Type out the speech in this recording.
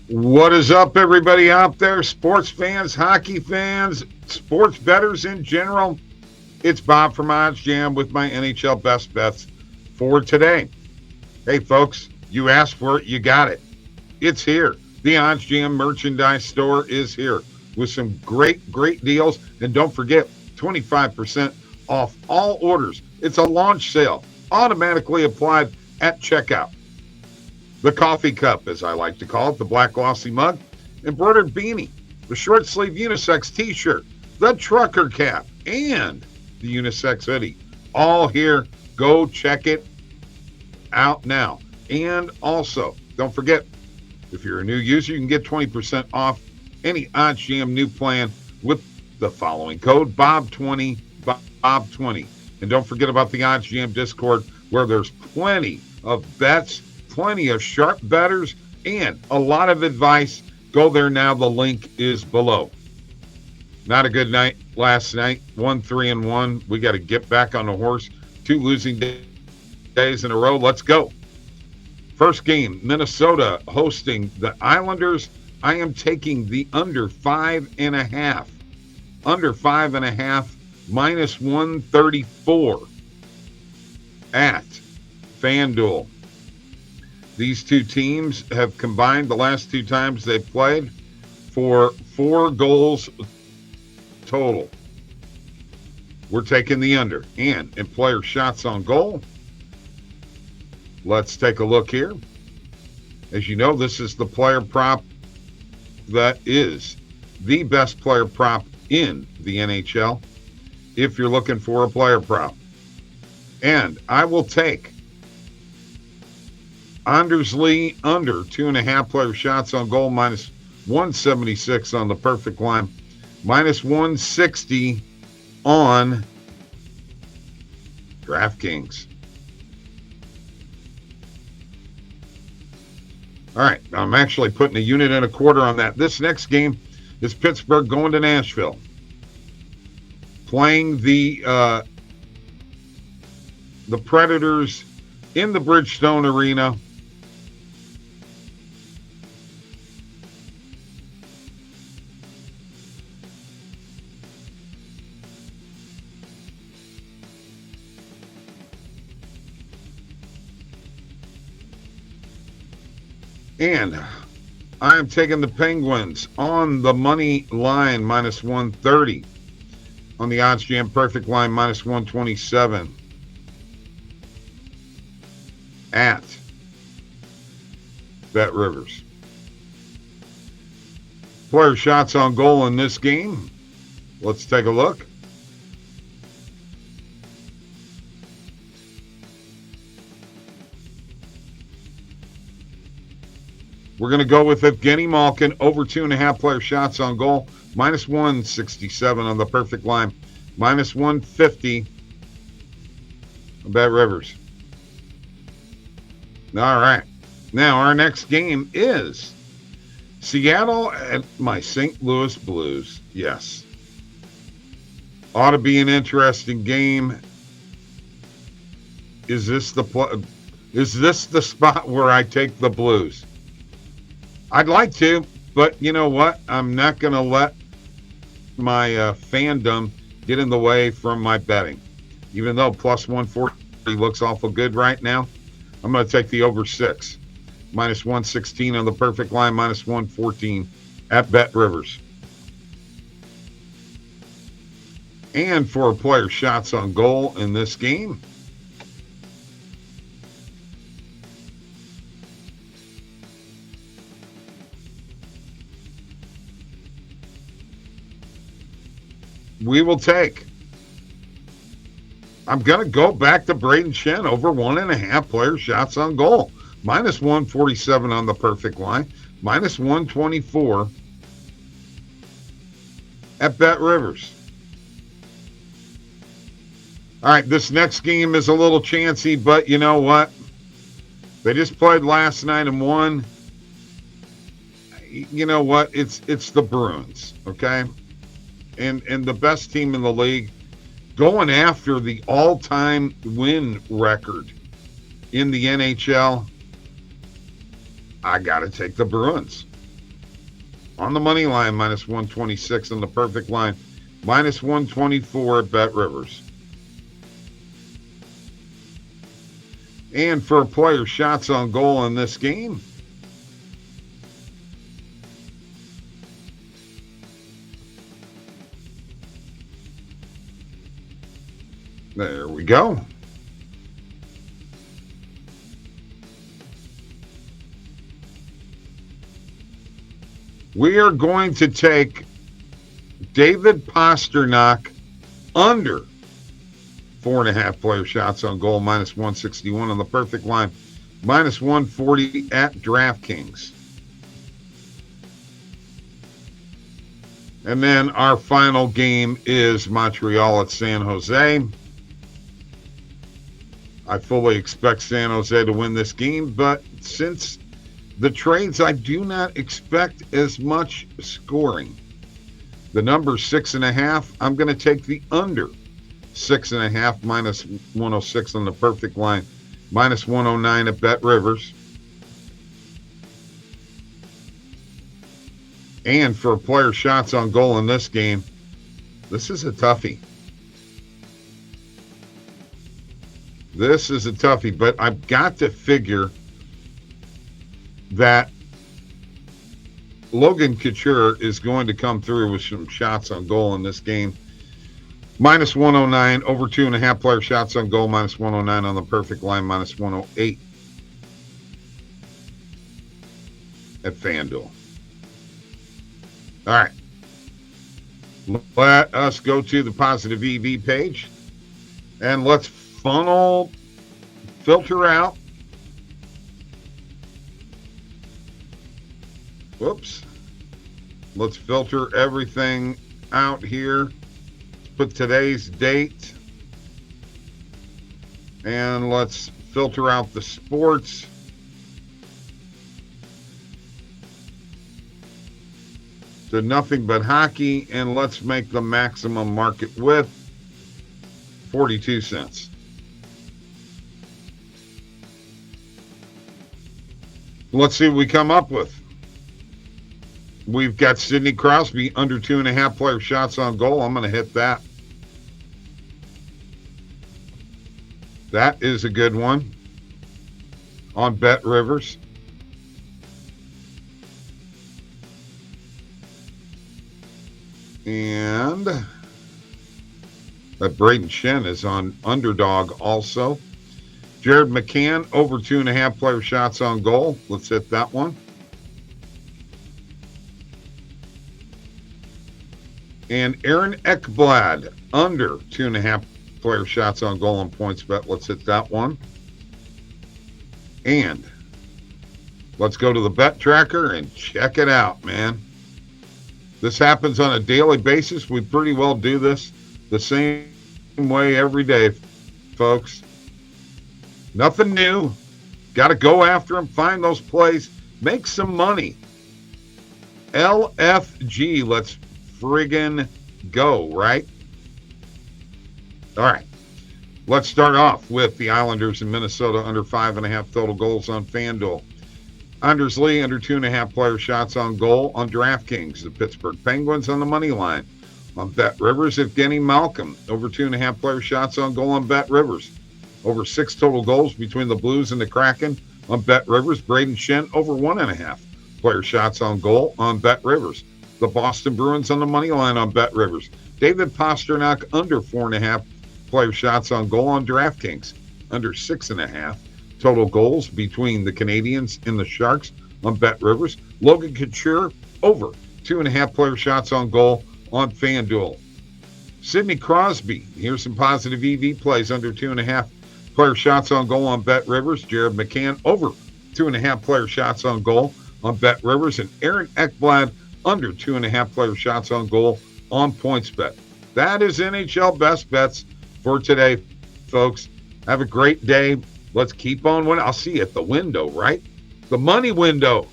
What is up, everybody out there? Sports fans, hockey fans, sports bettors in general. It's Bob from oddsjam with my NHL best bets for today. Hey, folks, you asked for it, you got it. It's here. The oddsjam merchandise store is here with some great deals. And don't forget, 25% off all orders. It's a launch sale, automatically applied at checkout. The coffee cup, as I like to call it, the black glossy mug, embroidered beanie, the short sleeve unisex t-shirt, the trucker cap, and the unisex hoodie. All here. Go check it out now. And also, don't forget, if you're a new user, you can get 20% off any oddsjam new plan with the following code, BOB20, BOB20. And don't forget about the oddsjam Discord, where there's plenty of bets, plenty of sharp bettors, and a lot of advice. Go there now. The link is below. Not a good night last night. 1-3-1. We got to get back on the horse. 2 losing days in a row. Let's go. First game, Minnesota hosting the Islanders. I am taking the under 5.5. Under 5.5, minus 134 at FanDuel. These two teams have combined the last 2 times they've played for 4 goals total. We're taking the under. And in player shots on goal, let's take a look here. As you know, this is the player prop that is the best player prop in the NHL if you're looking for a player prop. And I will take Anders Lee under 2.5 player shots on goal, minus 176 on the perfect line, minus 160 on DraftKings. All right, I'm actually putting a unit and a quarter on that. This next game is Pittsburgh going to Nashville, playing the Predators in the Bridgestone Arena. And I am taking the Penguins on the money line, minus 130. On the oddsjam perfect line, minus 127. At Bet Rivers. Player shots on goal in this game. Let's take a look. We're going to go with Evgeny Malkin, over 2.5 player shots on goal, minus 167 on the perfect line, minus 150 on Bet Rivers. All right. Now, our next game is Seattle at my St. Louis Blues. Yes. Ought to be an interesting game. Is this the spot where I take the Blues? I'd like to, but you know what? I'm not going to let my fandom get in the way from my betting. Even though plus 140 looks awful good right now, I'm going to take the over 6. Minus 116 on the perfect line, minus 114 at Bet Rivers. And for player shots on goal in this game, we will take. I'm going to go back to Braden Shen, over 1.5 player shots on goal. Minus 147 on the perfect line. Minus 124 at Bet Rivers. All right, this next game is a little chancy, but you know what? They just played last night and won. You know what? It's the Bruins, okay? And the best team in the league, going after the all-time win record in the NHL. I got to take the Bruins. On the money line, minus 126. On the perfect line, minus 124 at Bet Rivers. And for player shots on goal in this game, there we go. We are going to take David Pastrnak under 4.5 player shots on goal, minus 161 on the perfect line, minus 140 at DraftKings. And then our final game is Montreal at San Jose. I fully expect San Jose to win this game, but since the trades, I do not expect as much scoring. The number 6.5, I'm going to take the under 6.5, minus 106 on the perfect line, minus 109 at Bet Rivers. And for player shots on goal in this game, this is a toughie. This is a toughie, but I've got to figure that Logan Couture is going to come through with some shots on goal in this game. Minus 109, over 2.5 player shots on goal, minus 109 on the perfect line, minus 108 at FanDuel. All right. Let us go to the positive EV page and let's filter out. Whoops. Let's filter everything out here. Put today's date. And let's filter out the sports. To nothing but hockey. And let's make the maximum market width 42 cents. Let's see what we come up with. We've got Sidney Crosby under 2.5 player shots on goal. I'm going to hit that. That is a good one on Bet Rivers. And that Braden Shen is on underdog also. Jared McCann over 2.5 player shots on goal. Let's hit that one. And Aaron Ekblad under 2.5 player shots on goal on points bet. Let's hit that one. And let's go to the bet tracker and check it out, man. This happens on a daily basis. We pretty well do this the same way every day, folks. Nothing new. Got to go after them, find those plays, make some money. LFG, let's friggin' go, right? All right. Let's start off with the Islanders in Minnesota under 5.5 total goals on FanDuel. Anders Lee under 2.5 player shots on goal on DraftKings. The Pittsburgh Penguins on the money line. On Bet Rivers, Evgeny Malkin over 2.5 player shots on goal on Bet Rivers. Over 6 total goals between the Blues and the Kraken on Bet Rivers. Braden Shen over 1.5 player shots on goal on Bet Rivers. The Boston Bruins on the money line on Bet Rivers. David Pastrnak under 4.5 player shots on goal on DraftKings. Under 6.5 total goals between the Canadiens and the Sharks on Bet Rivers. Logan Couture over 2.5 player shots on goal on FanDuel. Sidney Crosby, here's some positive EV plays under 2.5 player shots on goal on Bet Rivers. Jared McCann over 2.5 player shots on goal on Bet Rivers. And Aaron Ekblad under 2.5 player shots on goal on PointsBet. That is NHL Best Bets for today, folks. Have a great day. Let's keep on winning. I'll see you at the window, right? The money window.